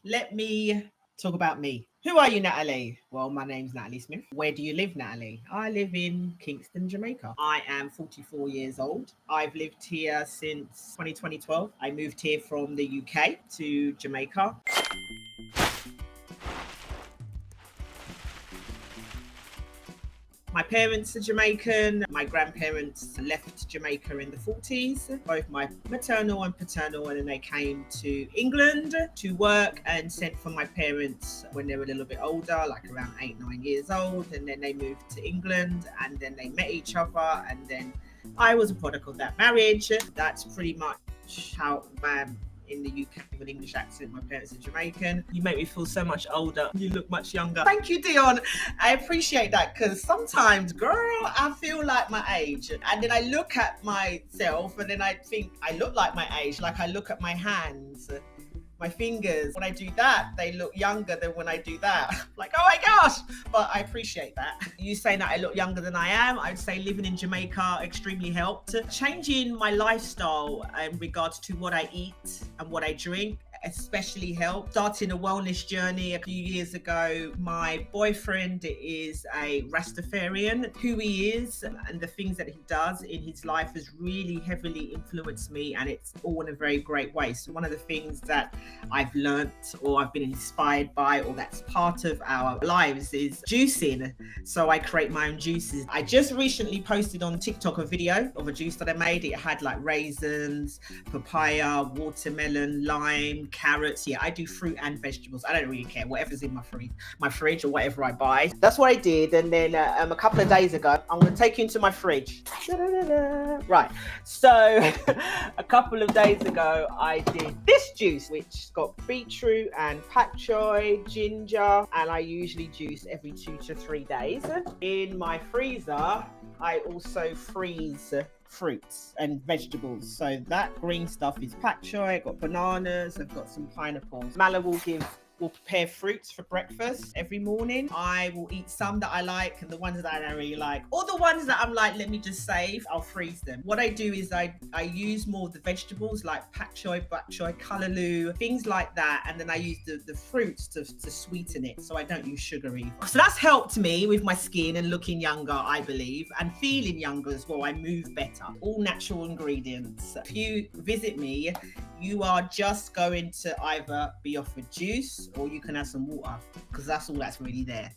let me talk about me. Who are you, Natalie? Well, my name's Natalie Smith. Where do you live, Natalie? I live in Kingston, Jamaica. I am 44 years old. I've lived here since 2012. I moved here from the UK to Jamaica. My parents are Jamaican. My grandparents left Jamaica in the 40s, both my maternal and paternal, and then they came to England to work and sent for my parents when they were a little bit older, like around 8-9 years old. And then they moved to England and then they met each other. And then I was a product of that marriage. That's pretty much how I'm in the UK with an English accent. My parents are Jamaican. You make me feel so much older. You look much younger. Thank you, Dion. I appreciate that because sometimes, girl, I feel like my age. And then I look at myself and then I think I look like my age. Like I look at my hands, my fingers. When I do that, they look younger than when I do that. Like, oh my gosh. But I appreciate that. You saying that I look younger than I am, I'd say living in Jamaica extremely helped. Changing my lifestyle in regards to what I eat and what I drink especially helped. Starting a wellness journey a few years ago. My boyfriend is a Rastafarian. Who he is and the things that he does in his life has really heavily influenced me, and it's all in a very great way. So one of the things that I've learnt or I've been inspired by, or that's part of our lives, is juicing. So I create my own juices. I just recently posted on TikTok a video of a juice that I made. It had like raisins, papaya, watermelon, lime, carrots. Yeah, I do fruit and vegetables. I don't really care, whatever's in my fridge or whatever I buy. That's what I did. And then a couple of days ago, I'm going to take you into my fridge. Right. So a couple of days ago, I did this juice, which got beetroot and pak choy, ginger, and I usually juice every 2 to 3 days. In my freezer, I also freeze fruits and vegetables. So that green stuff is pak choy. I've got bananas, I've got some pineapples. Mala will prepare fruits for breakfast every morning. I will eat some that I like and the ones that I don't really like, or the ones that I'm like, let me just save, I'll freeze them. What I do is I use more of the vegetables like pak choy, bok choy, kalaloo, things like that, and then I use the fruits to sweeten it, so I don't use sugar either. So that's helped me with my skin and looking younger, I believe, and feeling younger as well. I move better. All natural ingredients. If you visit me, you are just going to either be offered juice or you can have some water, because that's all that's really there.